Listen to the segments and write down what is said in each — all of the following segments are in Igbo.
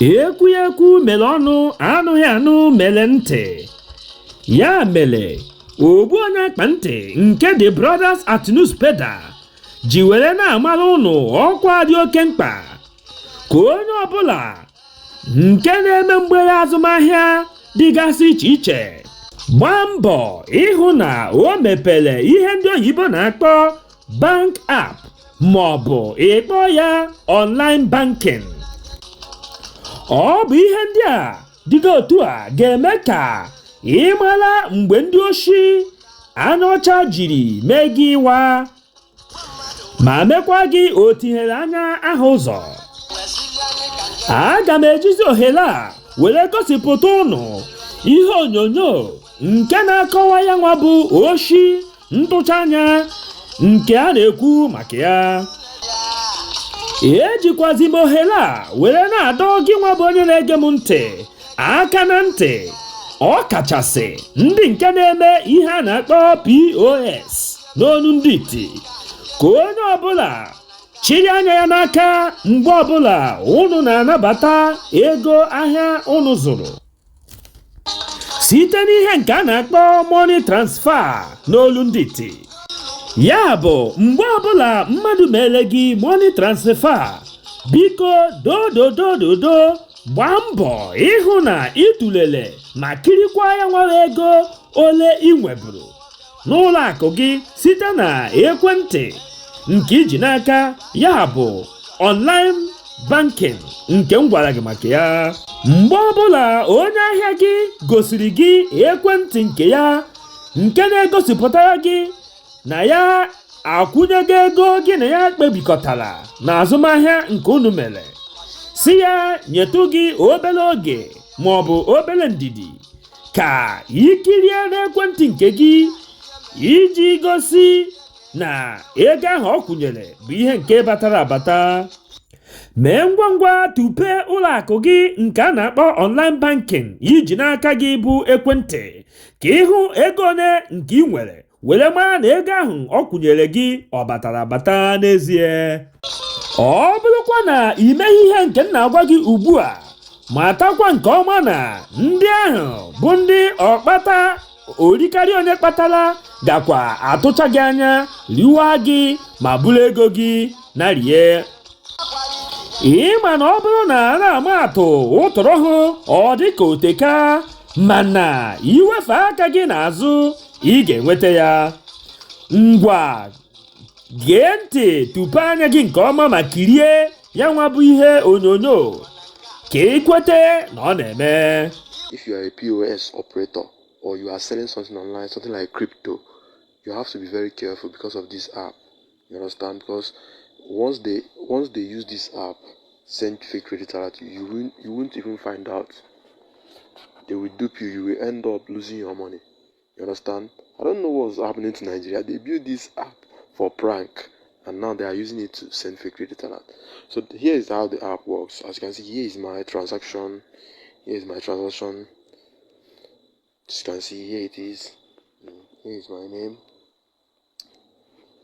Ekwu mere ọnụ anụghị anụ mere ntị. Ya mere Ogbuoneayakpanti nke The Brothers at Newspaper ji were na-amara ụnụ ọkwa dị oke mkpa ka onye ọbụla nke na-eme mgbere azụmahịa dịgasị iche iche gbaa mbọ ịhụ na o mepere ihe ndị oyibo na-akpọ bank app maọbụ ịkpọ ya online banking. Ọ bụ ihe ndị a dịga otu a ga-eme ka ị mara mgbe ndị oshi anya ọcha jiri mee gị ịwa ma mekwa gị o tinyere anya aha ụzọ. Aga m ejizi ohere a were gosipụta ụnụ ihe onyonyo nke na-akọwa ya nwa bụ oshi ntụcha anya nke a na-ekwu maka ya. Ejikwazi m ohere a were na-adọ gị nwa bụ onye na-ege m ntị aka na ntị, ọ kachasị ndị nke na-eme ihe a na-akpọ POS n'onu ndị iti, ka onye ọbụla chiri anya ya n'aka mgbe ọbụla unu na-anabata ego ahịa unu zụrụ site n'ihe nke a na-akpọ money transfer n'olu ndị iti. Ya bụ mgbe ọbụla mmadụ mere gị money transfer, biko dododododo gbaa mbọ ịhụ na ịtụlele ma kirikwa ya nwere ego ole ị nweburu n'ụlọ akụ gị site na ekwentị nke iji n'aka, ya bụ online banking nke m gwara gị maka ya. Mgbe ọbụla onye ahịa gị gosiri gị ekwentị nke ya nke na-egosipụtara gị na ya akwụnyego ego gị na ya kpebikọtara na azụmahịa nke unu mere, si ya nyetụ gị obere oge maọbụ obere ndidi ka ikirie n'ekwentị nke gị iji gosi na ego ahụ ọ kwụnyere bụ ihe nke batara abata. Mee ngwa ngwa tupe ụlọ akụ gị nke a na-akpọ online banking iji n'aka gị bụ ekwentị ka ịhụ ego ole nke ị nwere, were mara na ego ahụ ọ kwụnyere gị ọ batara abata n'ezie. Ọ bụrụkwa na imeghị ihe nke m na-agwa gị ugbu a, matakwa nke ọma na ndị ahụ bụ ndị ọkpata orikarị onye kpatara gakwa atụcha gị anya, riwa gị ma bụrụ ego gị na rie. Ịma na ọ bụrụ na a na-ama atụ ụtụrụ hụ ọ dị ka oteka, mana iwefe aka gị n'azụ ị ga-enweta ya. Ngwa gee ntị tupu anya gị nke ọma ma kirie ya nwa bụ ihe onyonyo ka ị kwete na ọ na-eme. If you are a POS operator or you are selling something online, something like crypto, you have to be very careful because of this app. You understand? Because once they use this app, send fake credit alert, you won't even find out. They will dupe you. You will end up losing your money. You understand? I don't know what's happening to Nigeria. They built this app for prank, and now they are using it to send fake credit alert. So here is how the app works. As you can see, here is my transaction. Here is my transaction. As you can see, here it is. Here is my name.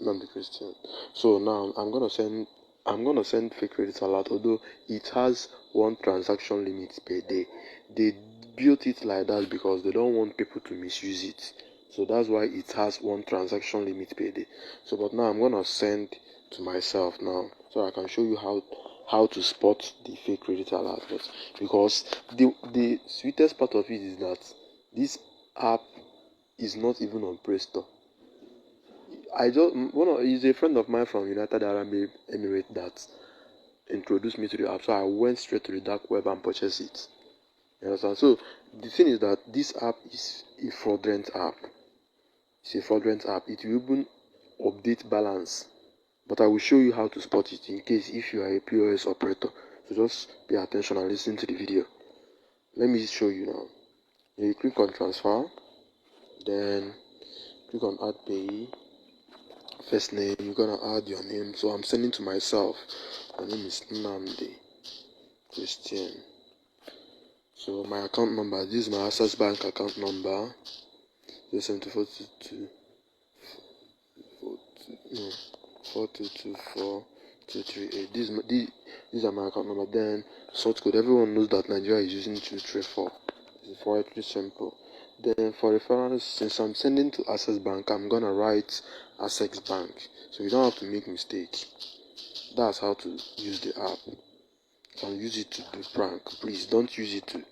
I'm the Christian. So now I'm gonna send fake credit alert, although it has one transaction limit per day. They built it like that because they don't want people to misuse it. So that's why it has one transaction limit per day. So but now I'm gonna send to myself now, so I can show you how to spot the fake credit alert. Because the sweetest part of it is that this app is not even on Play Store. He's a friend of mine from United Arab Emirates that introduced me to the app, so I went straight to the dark web and purchased it. You understand? So the thing is that this app is a fraudulent app. It's a fraudulent app. It will even update balance, but I will show you how to spot it in case if you are a POS operator. So just pay attention and listen to the video. Let me show you now. You click on transfer, then click on add payee. First name, you're gonna add your name. So I'm sending to myself. My name is Nnamdi Christian. So my account number, this is my Access Bank account number. 07422 4224 238. These are my account number. Then sort code. Everyone knows that Nigeria is using 234. It's pretty simple. Then for reference, since I'm sending to Access Bank, I'm gonna write Access Bank, so you don't have to make mistake. That's how to use the app. You can use it to do prank. Please don't use it to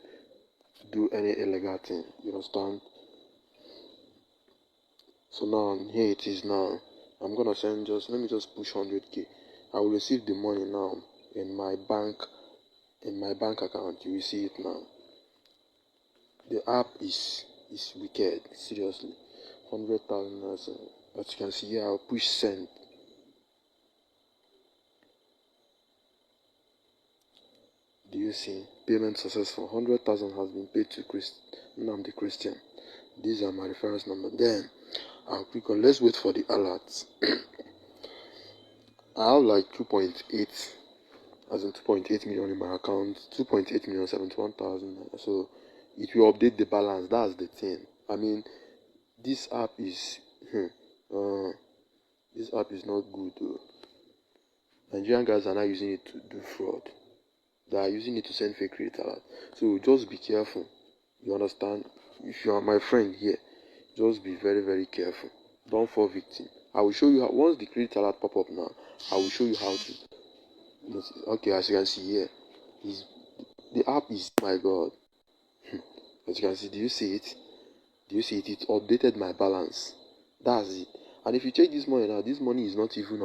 do any illegal thing. You understand? So now here it is. Now I'm gonna send let me just push 100k. I will receive the money now in my bank account. You will see it now. The app is wicked, seriously. 100,000 as you can see here. I'll push send. Do you see? Payment successful. 100,000 has been paid to the Christian. These are my reference number. Then I'll click on. Let's wait for the alerts. I have like 2.8, as in 2.8 million in my account. 2.8 million 71,000. So it will update the balance. That's the thing. I mean, this app is this app is not good though. Nigerian guys are not using it to do fraud. They are using it to send fake credit alert. So just be careful. You understand? If you are my friend here, just be very, very careful. Don't fall victim. I will show you how. Once the credit alert pop up now, I will show you how to. Okay, as you can see here, the app is, my God. As you can see, do you see it? Do you see it? It updated my balance. That's it. And if you check this money now, this money is not even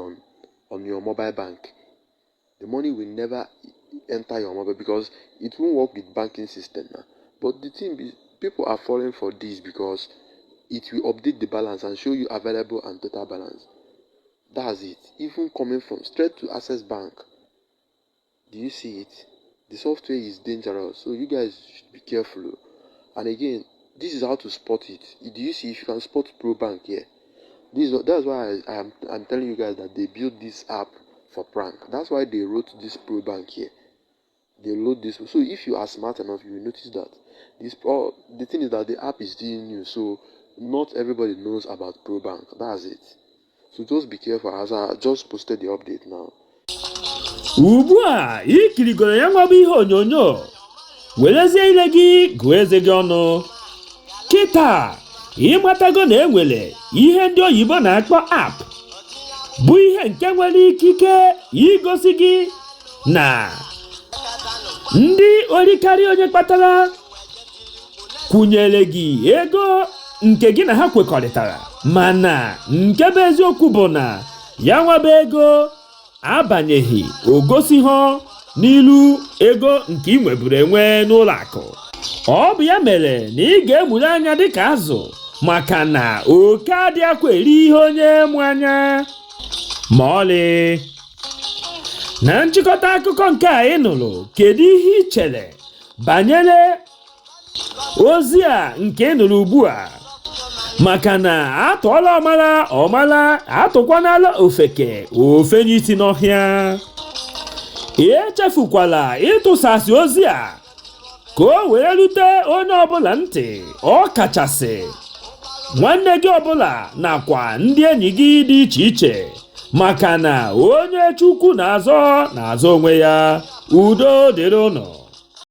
on your mobile bank. The money will never enter your mobile because it won't work with banking system now. But the thing is, people are falling for this because it will update the balance and show you available and total balance. That's it. Even coming from straight to Access Bank. Do you see it? The software is dangerous, so you guys should be careful. And again, this is how to spot it. Do you see if you can spot Pro Bank here? That's why I'm telling you guys that they built this app for prank. That's why they wrote this Pro Bank here. They load this. So if you are smart enough, you will notice that the thing is that the app is still new, so not everybody knows about Pro Bank. That's it. So just be careful, as I just posted the update now. Ugbu a ikirigoro ya nwa bụ ihe onyonyo, werezie ile gị gụọ eze gị ọnụ. Kịta ịmatago na enwere ihe ndị oyibo na-akpọ app, bụ ihe nke nwere ikike igosi gị na ndị orikarị onye kpatara kwụnyere gị ego nke gị na ha kwekọrịtara, mana nke bụ eziokwu bụ na ya nwaba ego abanyeghị ogosi ha n'ilu ego nke ị nweburu enwe n'ụlọ akụ. Ọ bụ ya mere na ị ga-emure anya dịka azụ, maka na oke adị akwa eri ihe onye mụ anya ma ọlị. Na nchịkọta akụkọ nke a ị nụrụ, kedu ihe ị chere banyere ozi a nke ị nụrụ ugbu a? Maka na atụọla ọmala atụkwanala ofeke ofe n'isi n'ọhịa. Echefukwala ịtụsasị ozi a ka o wee rute onye ọbụla ntị, ọ kachasị nwanne gị ọbụla nakwa ndị enyi gị dị iche iche, maka na onye Chukwu na-azọ onwe ya. Udo dịrị unu.